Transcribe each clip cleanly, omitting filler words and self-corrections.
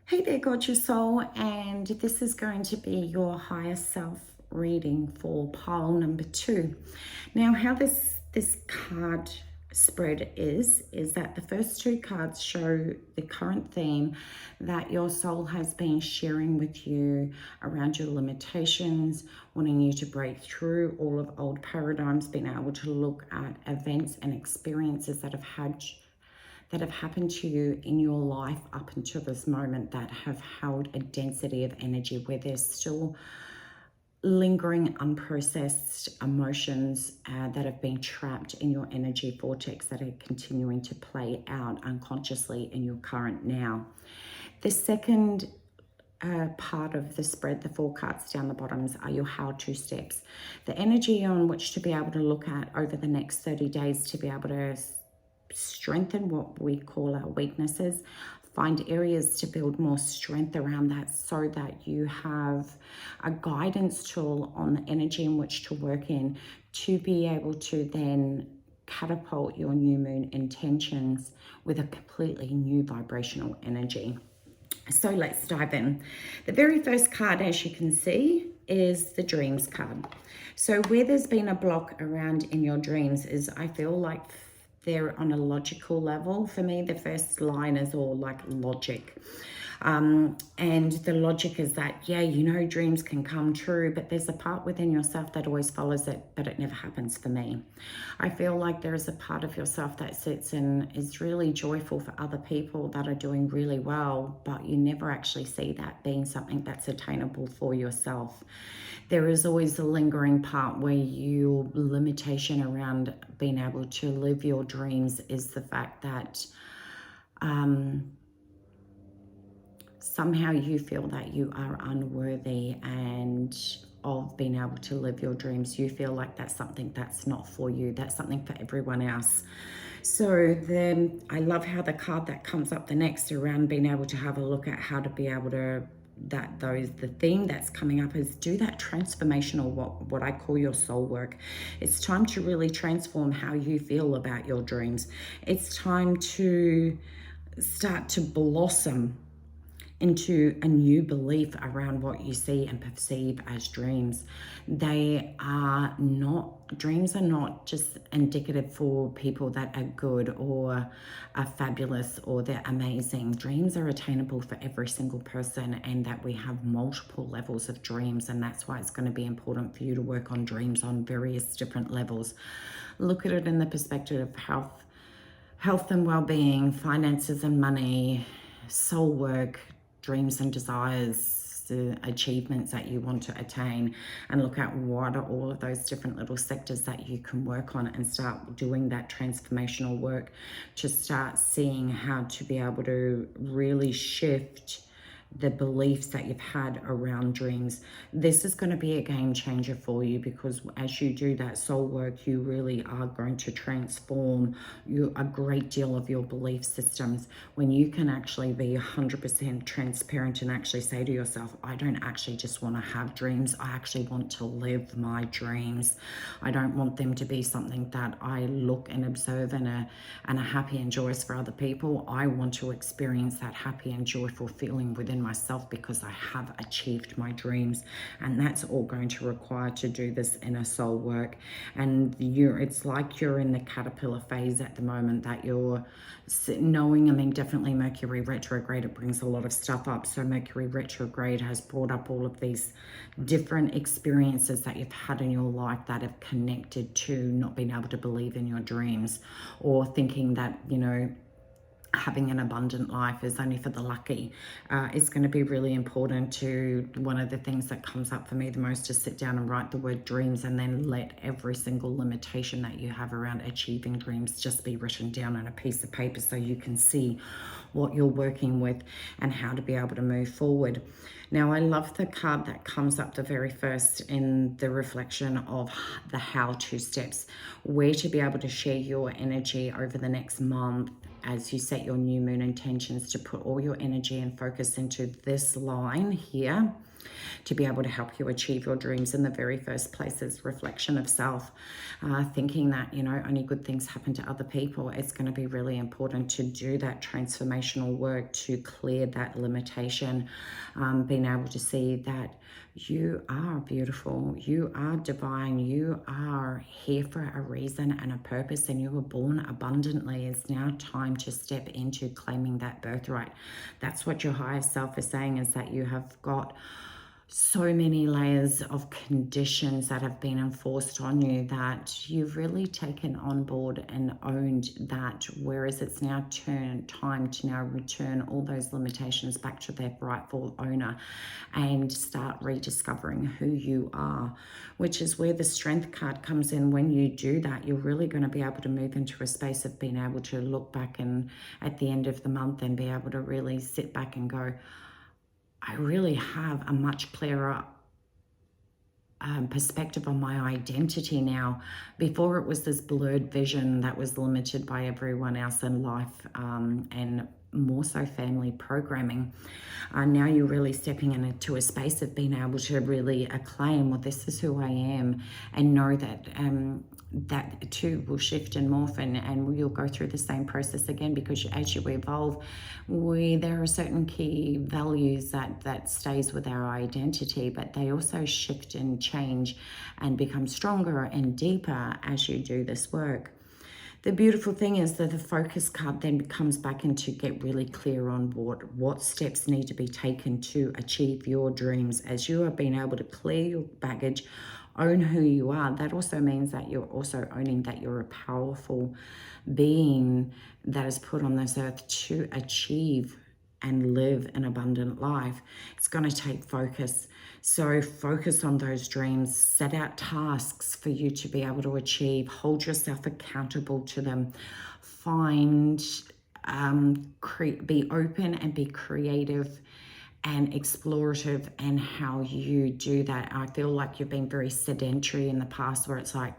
Hey there, gorgeous soul, and this is going to be your higher self reading for pile number 2. Now, how this card spread is that the first 2 cards show the current theme that your soul has been sharing with you around your limitations, wanting you to break through all of old paradigms, being able to look at events and experiences that have happened to you in your life up until this moment that have held a density of energy where there's still lingering unprocessed emotions that have been trapped in your energy vortex that are continuing to play out unconsciously in your current now. The second part of the spread, the 4 cards down the bottoms, are your how-to steps. The energy on which to be able to look at over the next 30 days to be able to strengthen what we call our weaknesses, find areas to build more strength around that so that you have a guidance tool on the energy in which to work in to be able to then catapult your new moon intentions with a completely new vibrational energy. So let's dive in. The very first card, as you can see, is the dreams card. So where there's been a block around in your dreams is, I feel like they're on a logical level. For me, the first line is all like logic. And the logic is that, yeah, dreams can come true, but there's a part within yourself that always follows it, but it never happens for me. I feel like there is a part of yourself that sits and is really joyful for other people that are doing really well, but you never actually see that being something that's attainable for yourself. There is always a lingering part where your limitation around being able to live your dreams is the fact that somehow you feel that you are unworthy and of being able to live your dreams. You feel like that's something that's not for you, that's something for everyone else. So then I love how the card that comes up the next around being able to have a look at how to be able to the theme that's coming up is do that transformational, what I call your soul work. It's time to really transform how you feel about your dreams. It's time to start to blossom into a new belief around what you see and perceive as dreams. Dreams are not just indicative for people that are good or are fabulous or they're amazing. Dreams are attainable for every single person, and that we have multiple levels of dreams, and that's why it's going to be important for you to work on dreams on various different levels. Look at it in the perspective of health and well-being, finances and money, soul work, dreams and desires, the achievements that you want to attain, and look at what are all of those different little sectors that you can work on and start doing that transformational work to start seeing how to be able to really shift the beliefs that you've had around dreams. This is going to be a game changer for you, because as you do that soul work, you really are going to transform a great deal of your belief systems. When you can actually be 100% transparent and actually say to yourself, I don't actually just want to have dreams, I actually want to live my dreams. I don't want them to be something that I look and observe and are happy and joyous for other people. I want to experience that happy and joyful feeling within myself because I have achieved my dreams. And that's all going to require to do this inner soul work. And it's like you're in the caterpillar phase at the moment, that you're knowing, I mean, definitely Mercury retrograde, it brings a lot of stuff up. So Mercury retrograde has brought up all of these different experiences that you've had in your life that have connected to not being able to believe in your dreams, or thinking that, having an abundant life is only for the lucky. It's going to be really important to, one of the things that comes up for me the most, to sit down and write the word dreams, and then let every single limitation that you have around achieving dreams just be written down on a piece of paper so you can see what you're working with and how to be able to move forward. Now, I love the card that comes up the very first in the reflection of the how-to steps, where to be able to share your energy over the next month as you set your new moon intentions to put all your energy and focus into this line here. to be able to help you achieve your dreams in the very first place is reflection of self. Thinking that, you know, only good things happen to other people. It's going to be really important to do that transformational work to clear that limitation. Being able to see that you are beautiful, you are divine, you are here for a reason and a purpose, and you were born abundantly. It's now time to step into claiming that birthright. That's what your higher self is saying, is that you have got so many layers of conditions that have been enforced on you that you've really taken on board and owned that, whereas it's now time to now return all those limitations back to their rightful owner and start rediscovering who you are, which is where the strength card comes in. When you do that, you're really going to be able to move into a space of being able to look back and at the end of the month and be able to really sit back and go, I really have a much clearer perspective on my identity now. Before, it was this blurred vision that was limited by everyone else in life, and more so family programming. Now you're really stepping into a space of being able to really acclaim, well, this is who I am, and know that that too will shift and morph, and you'll go through the same process again, because as you evolve, there are certain key values that stays with our identity, but they also shift and change and become stronger and deeper as you do this work. The beautiful thing is that the focus card then comes back in to get really clear on what steps need to be taken to achieve your dreams. As you are being able to clear your baggage, own who you are, that also means that you're also owning that you're a powerful being that is put on this earth to achieve and live an abundant life. It's going to take focus. So focus on those dreams, set out tasks for you to be able to achieve, hold yourself accountable to them, be open and be creative and explorative in how you do that. I feel like you've been very sedentary in the past, where it's like,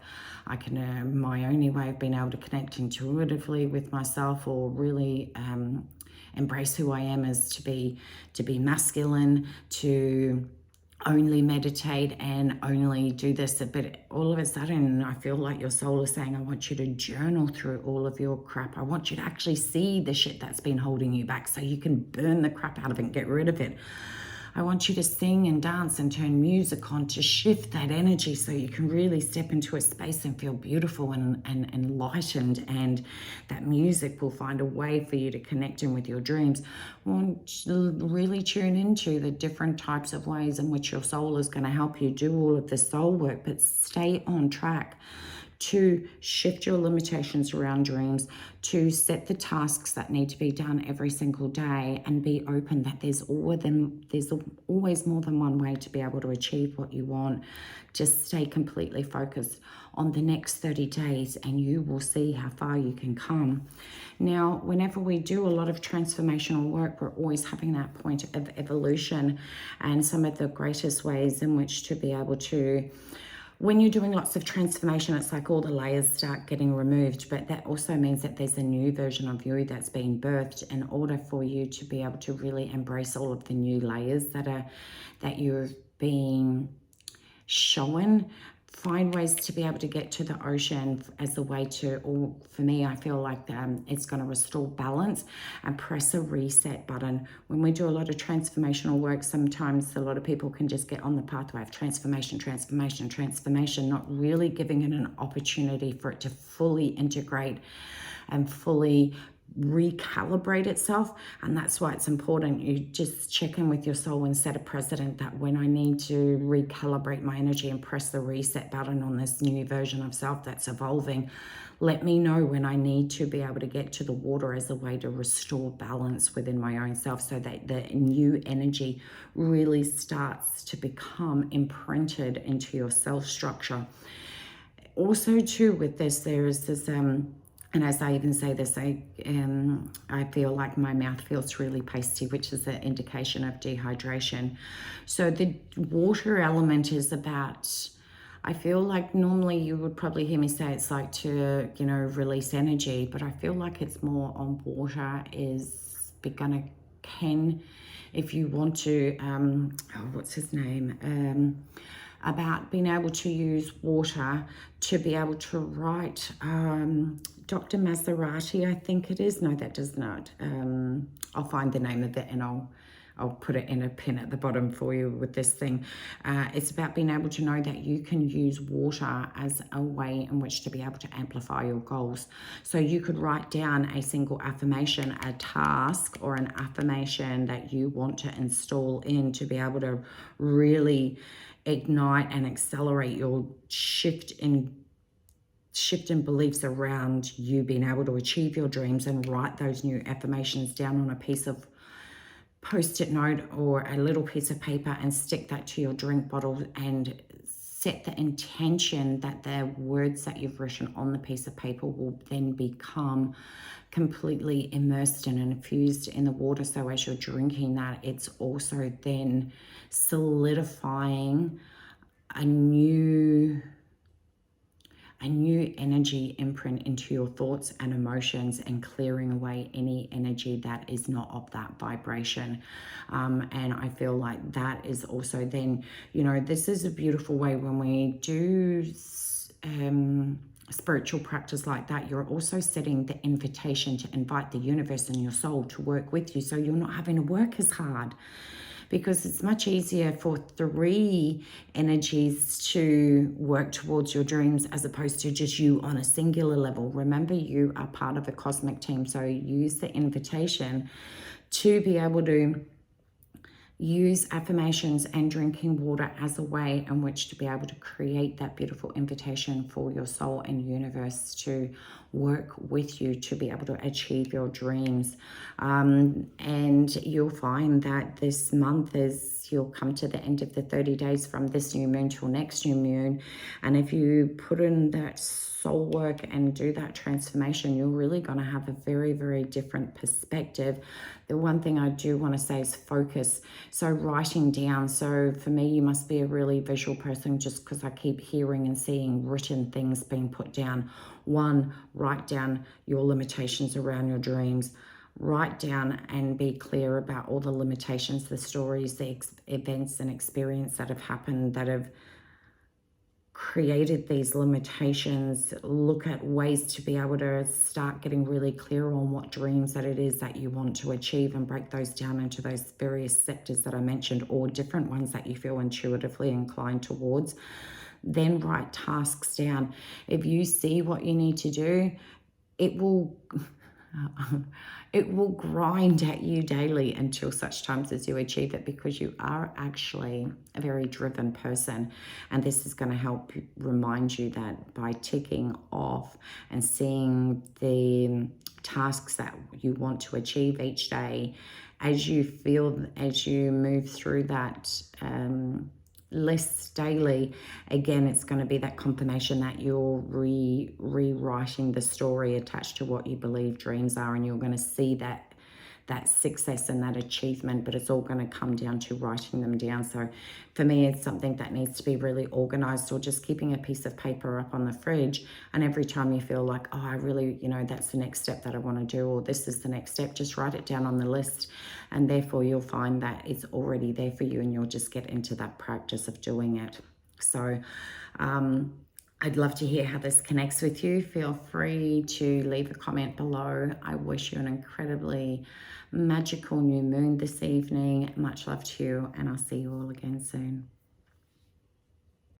my only way of being able to connect intuitively with myself or really embrace who I am is to be masculine, to only meditate and only do this. But all of a sudden, I feel like your soul is saying, I want you to journal through all of your crap. I want you to actually see the shit that's been holding you back so you can burn the crap out of it and get rid of it. I want you to sing and dance and turn music on to shift that energy so you can really step into a space and feel beautiful and enlightened, and that music will find a way for you to connect in with your dreams. Really tune into the different types of ways in which your soul is going to help you do all of the soul work, but stay on track to shift your limitations around dreams, to set the tasks that need to be done every single day, and be open that there's always more than one way to be able to achieve what you want. Just stay completely focused on the next 30 days and you will see how far you can come. Now, whenever we do a lot of transformational work, we're always having that point of evolution, and some of the greatest ways in which to be able to, when you're doing lots of transformation, it's like all the layers start getting removed, but that also means that there's a new version of you that's been birthed in order for you to be able to really embrace all of the new layers that you've been shown. Find ways to be able to get to the ocean as a way to, or for me, I feel like it's going to restore balance, and press a reset button. When we do a lot of transformational work, sometimes a lot of people can just get on the pathway of transformation, not really giving it an opportunity for it to fully integrate and fully recalibrate itself. And that's why it's important you just check in with your soul and set a precedent that when I need to recalibrate my energy and press the reset button on this new version of self that's evolving, let me know when I need to be able to get to the water as a way to restore balance within my own self, so that the new energy really starts to become imprinted into your self structure. Also too, with this, there is this and as I even say this, I feel like my mouth feels really pasty, which is an indication of dehydration. So the water element is about, I feel like normally you would probably hear me say it's like to, release energy, but I feel like it's more on water is going to pen if you want to, what's his name? About being able to use water to be able to write. Dr. Maserati, I think it is. No, that does not. I'll find the name of it and I'll put it in a pin at the bottom for you with this thing. It's about being able to know that you can use water as a way in which to be able to amplify your goals. So you could write down a single affirmation, a task, or an affirmation that you want to install in to be able to really ignite and accelerate your shift in beliefs around you being able to achieve your dreams, and write those new affirmations down on a piece of post-it note or a little piece of paper and stick that to your drink bottle and set the intention that the words that you've written on the piece of paper will then become completely immersed and infused in the water. So as you're drinking that, it's also then solidifying a new energy imprint into your thoughts and emotions, and clearing away any energy that is not of that vibration. And I feel like that is also then, this is a beautiful way when we do spiritual practice like that. You're also setting the invitation to invite the universe and your soul to work with you, so you're not having to work as hard. Because it's much easier for 3 energies to work towards your dreams as opposed to just you on a singular level. Remember, you are part of a cosmic team. So use the invitation to be able to use affirmations and drinking water as a way in which to be able to create that beautiful invitation for your soul and universe to work with you to be able to achieve your dreams. And you'll find that this month you'll come to the end of the 30 days from this new moon till next new moon. And if you put in that soul work and do that transformation, you're really going to have a very, very different perspective. The one thing I do want to say is focus. So writing down. So for me, you must be a really visual person, just because I keep hearing and seeing written things being put down. 1, write down your limitations around your dreams. Write down and be clear about all the limitations, the stories, the events and experience that have happened that have created these limitations. Look at ways to be able to start getting really clear on what dreams that it is that you want to achieve, and break those down into those various sectors that I mentioned, or different ones that you feel intuitively inclined towards. Then write tasks down. If you see what you need to do, it will grind at you daily until such times as you achieve it, because you are actually a very driven person. And this is going to help remind you that by ticking off and seeing the tasks that you want to achieve each day, as you move through that list daily, again, it's going to be that confirmation that you're rewriting the story attached to what you believe dreams are, and you're going to see that success and that achievement, but it's all going to come down to writing them down. So for me, it's something that needs to be really organized, or just keeping a piece of paper up on the fridge, and every time you feel like, oh, I really, that's the next step that I want to do, or this is the next step, just write it down on the list, and therefore you'll find that it's already there for you, and you'll just get into that practice of doing it. So I'd love to hear how this connects with you. Feel free to leave a comment below. I wish you an incredibly magical new moon this evening. Much love to you, and I'll see you all again soon.